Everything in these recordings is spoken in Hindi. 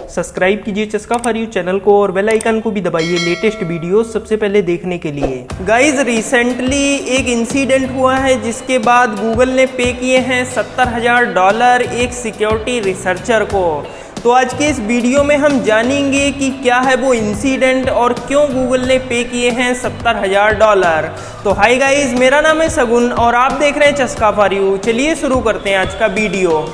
सब्सक्राइब कीजिए चस्का फॉर यू चैनल को और बेल आइकन को भी दबाइए लेटेस्ट वीडियो सबसे पहले देखने के लिए। गाइज रिसेंटली एक इंसिडेंट हुआ है जिसके बाद गूगल ने पे किए हैं $70,000 एक सिक्योरिटी रिसर्चर को। तो आज के इस वीडियो में हम जानेंगे कि क्या है वो इंसिडेंट और क्यों गूगल ने पे किए हैं $70,000। तो हाय गाइस, मेरा नाम है सगुन और आप देख रहे हैं चस्का फॉर यू। चलिए शुरू करते हैं आज का वीडियो।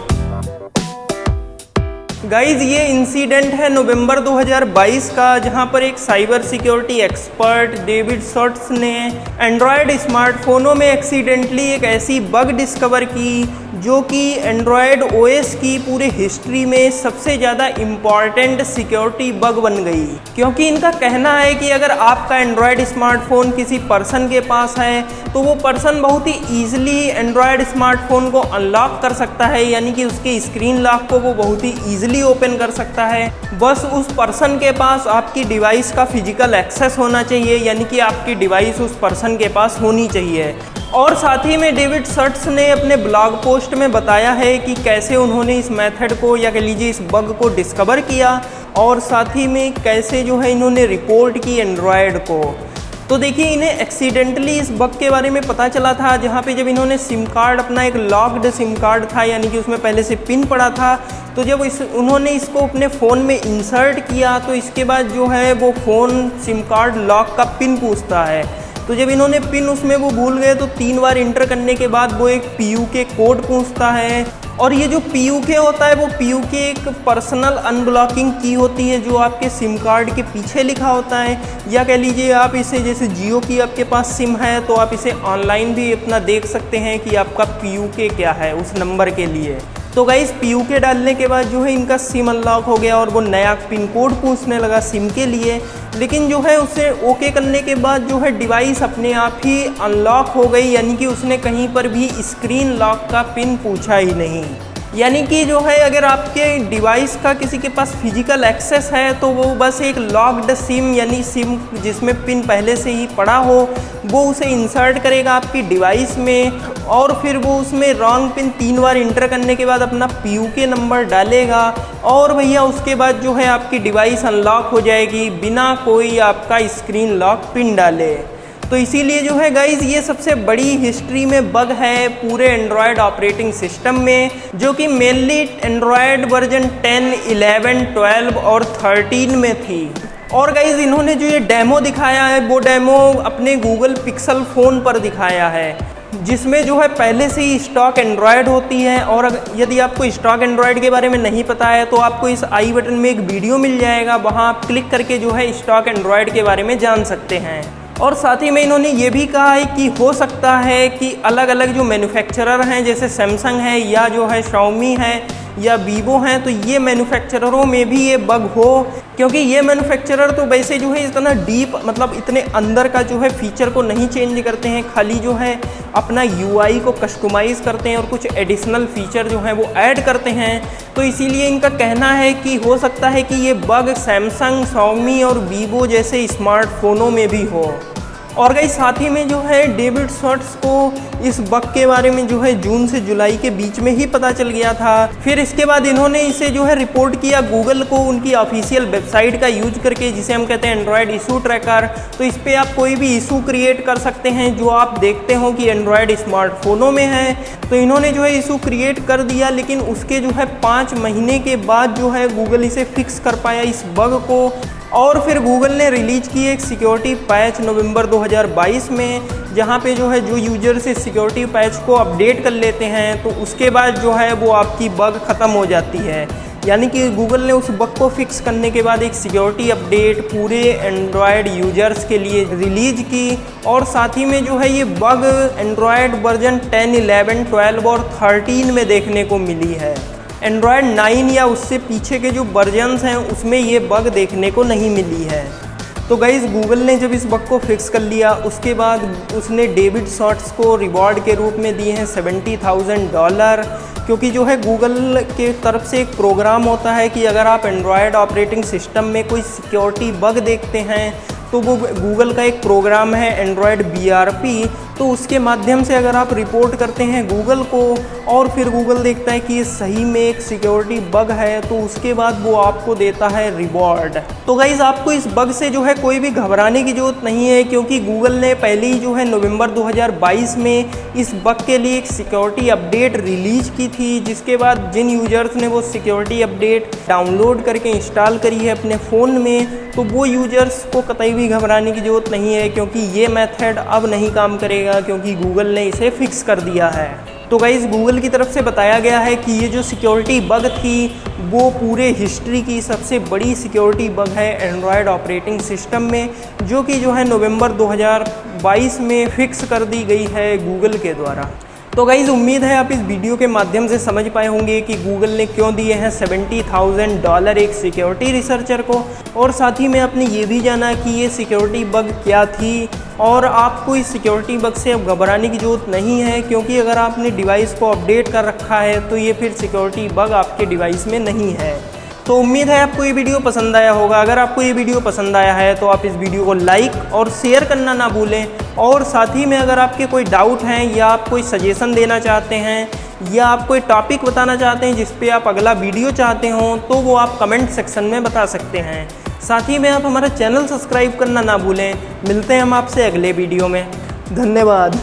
गाइज ये इंसिडेंट है नवंबर 2022 का, जहां पर एक cyber security expert David shorts ने एंड्रॉयड स्मार्टफोनों में एक्सीडेंटली एक ऐसी बग डिस्कवर की जो कि एंड्रॉयड ओएस की पूरे हिस्ट्री में सबसे ज़्यादा इम्पॉर्टेंट सिक्योरिटी बग बन गई। क्योंकि इनका कहना है कि अगर आपका एंड्रॉयड स्मार्टफोन किसी पर्सन के पास है तो वो पर्सन बहुत ही ईजिली एंड्रॉयड स्मार्टफोन को अनलॉक कर सकता है, यानी कि उसके स्क्रीन लॉक को वो बहुत ही ईजिली ओपन कर सकता है। बस उस पर्सन के पास आपकी डिवाइस का फिजिकल एक्सेस होना चाहिए, यानी कि आपकी डिवाइस उस पर्सन के पास होनी चाहिए। और साथ ही में डेविड शॉर्ट्स ने अपने ब्लॉग पोस्ट में बताया है कि कैसे उन्होंने इस मेथड को या कह लीजिए इस बग को डिस्कवर किया और साथ ही में कैसे जो है इन्होंने रिपोर्ट की एंड्रॉयड को। तो देखिए, इन्हें एक्सीडेंटली इस बग के बारे में पता चला था जहाँ पे जब इन्होंने सिम कार्ड, अपना एक लॉक्ड सिम कार्ड था, यानी कि उसमें पहले से पिन पड़ा था, तो जब उन्होंने इसको अपने फ़ोन में इंसर्ट किया तो इसके बाद जो है वो फ़ोन सिम कार्ड लॉक का पिन पूछता है। तो जब इन्होंने पिन उसमें वो भूल गए तो 3 बार इंटर करने के बाद वो एक PUK कोड पूछता है। और ये जो PUK होता है वो PUK एक पर्सनल अनब्लॉकिंग की होती है जो आपके सिम कार्ड के पीछे लिखा होता है, या कह लीजिए आप इसे, जैसे जियो की आपके पास सिम है तो आप इसे ऑनलाइन भी अपना देख सकते हैं कि आपका PUK क्या है उस नंबर के लिए। तो गाइस PUK डालने के बाद जो है इनका सिम अनलॉक हो गया और वो नया पिन कोड पूछने लगा सिम के लिए। लेकिन जो है उसे ओके करने के बाद जो है डिवाइस अपने आप ही अनलॉक हो गई, यानी कि उसने कहीं पर भी स्क्रीन लॉक का पिन पूछा ही नहीं। यानी कि जो है अगर आपके डिवाइस का किसी के पास फिजिकल एक्सेस है तो वो बस एक लॉक्ड सिम, यानी सिम जिसमें पिन पहले से ही पड़ा हो, वो उसे इंसर्ट करेगा आपकी डिवाइस में और फिर वो उसमें रॉन्ग पिन 3 बार इंटर करने के बाद अपना PUK नंबर डालेगा और भैया उसके बाद जो है आपकी डिवाइस अनलॉक हो जाएगी बिना कोई आपका स्क्रीन लॉक पिन डाले। तो इसीलिए जो है गाइज ये सबसे बड़ी हिस्ट्री में बग है पूरे एंड्रॉयड ऑपरेटिंग सिस्टम में, जो कि मेनली एंड्रॉयड वर्जन 10, 11, 12 और 13 में थी। और गाइज इन्होंने जो ये डेमो दिखाया है वो डेमो अपने गूगल पिक्सल फ़ोन पर दिखाया है, जिसमें जो है पहले से ही स्टॉक एंड्रॉयड होती है। और यदि आपको स्टॉक एंड्रॉयड के बारे में नहीं पता है तो आपको इस आई बटन में एक वीडियो मिल जाएगा, वहाँ आप क्लिक करके जो है स्टॉक एंड्रॉयड के बारे में जान सकते हैं। और साथ ही में इन्होंने ये भी कहा है कि हो सकता है कि अलग अलग जो मैन्युफैक्चरर हैं, जैसे सैमसंग है या जो है Xiaomi है या Vivo हैं, तो ये मैन्युफैक्चररों में भी ये बग हो, क्योंकि ये मैन्युफैक्चरर तो वैसे जो है इतना डीप, मतलब इतने अंदर का जो है फीचर को नहीं चेंज करते हैं, खाली जो है अपना UI को कस्टमाइज़ करते हैं और कुछ एडिशनल फीचर जो हैं वो ऐड करते हैं। तो इसीलिए इनका कहना है कि हो सकता है कि ये बग सैमसंग, Xiaomi और Vivo जैसे स्मार्टफोनों में भी हो। और गाइस साथ ही में जो है डेविड शॉर्ट्स को इस बग के बारे में जो है जून से जुलाई के बीच में ही पता चल गया था। फिर इसके बाद इन्होंने इसे जो है रिपोर्ट किया गूगल को उनकी ऑफिशियल वेबसाइट का यूज करके, जिसे हम कहते हैं एंड्रॉयड इशू ट्रैकर। तो इस पर आप कोई भी इशू क्रिएट कर सकते हैं जो आप देखते हो कि एंड्रॉयड स्मार्टफोनों में है। तो इन्होंने जो है इशू क्रिएट कर दिया, लेकिन उसके जो है 5 महीने के बाद जो है गूगल इसे फिक्स कर पाया इस बग को। और फिर गूगल ने रिलीज की एक सिक्योरिटी पैच नवंबर 2022 में, जहां पे जो है जो यूजर्स इस सिक्योरिटी पैच को अपडेट कर लेते हैं तो उसके बाद जो है वो आपकी बग ख़त्म हो जाती है। यानी कि गूगल ने उस बग को फिक्स करने के बाद एक सिक्योरिटी अपडेट पूरे एंड्रॉयड यूजर्स के लिए रिलीज की। और साथ ही में जो है ये बग एंड्रॉयड वर्जन 10, 11, 12 और 13 में देखने को मिली है। एंड्रॉयड 9 या उससे पीछे के जो वर्जन्स हैं उसमें ये बग देखने को नहीं मिली है। तो गाइज़ गूगल ने जब इस बग को फिक्स कर लिया उसके बाद उसने डेविड शॉर्ट्स को रिवॉर्ड के रूप में दिए हैं $70,000, क्योंकि जो है गूगल के तरफ से एक प्रोग्राम होता है कि अगर आप एंड्रॉयड ऑपरेटिंग सिस्टम में कोई सिक्योरिटी बग देखते हैं तो वो गूगल का एक प्रोग्राम है एंड्रॉयड BRP, तो उसके माध्यम से अगर आप रिपोर्ट करते हैं गूगल को और फिर गूगल देखता है कि ये सही में एक सिक्योरिटी बग है, तो उसके बाद वो आपको देता है रिवॉर्ड। तो गाइज़ आपको इस बग से जो है कोई भी घबराने की ज़रूरत नहीं है, क्योंकि गूगल ने पहले ही जो है नवंबर 2022 में इस बग के लिए एक सिक्योरिटी अपडेट रिलीज की थी, जिसके बाद जिन यूजर्स ने वो सिक्योरिटी अपडेट डाउनलोड करके इंस्टॉल करी है अपने फ़ोन में, तो वो यूजर्स को कतई भी घबराने की ज़रूरत नहीं है, क्योंकि ये मेथड अब नहीं काम करेगा, क्योंकि गूगल ने इसे फिक्स कर दिया है। तो गाइज़ गूगल की तरफ से बताया गया है कि ये जो सिक्योरिटी बग थी वो पूरे हिस्ट्री की सबसे बड़ी सिक्योरिटी बग है एंड्रॉयड ऑपरेटिंग सिस्टम में, जो कि जो है नवंबर 2022 में फिक्स कर दी गई है गूगल के द्वारा। तो गाइज़ उम्मीद है आप इस वीडियो के माध्यम से समझ पाए होंगे कि गूगल ने क्यों दिए हैं $70,000 एक सिक्योरिटी रिसर्चर को, और साथ ही में आपने ये भी जाना कि ये सिक्योरिटी बग क्या थी, और आपको इस सिक्योरिटी बग से अब घबराने की ज़रूरत नहीं है, क्योंकि अगर आपने डिवाइस को अपडेट कर रखा है तो ये फिर सिक्योरिटी बग आपके डिवाइस में नहीं है। तो उम्मीद है आपको ये वीडियो पसंद आया होगा। अगर आपको ये वीडियो पसंद आया है तो आप इस वीडियो को लाइक और शेयर करना ना भूलें, और साथ ही में अगर आपके कोई डाउट हैं या आप कोई सजेशन देना चाहते हैं या आप कोई टॉपिक बताना चाहते हैं जिस पे आप अगला वीडियो चाहते हो, तो वो आप कमेंट सेक्शन में बता सकते हैं। साथ ही में आप हमारा चैनल सब्सक्राइब करना ना भूलें। मिलते हैं हम आपसे अगले वीडियो में। धन्यवाद।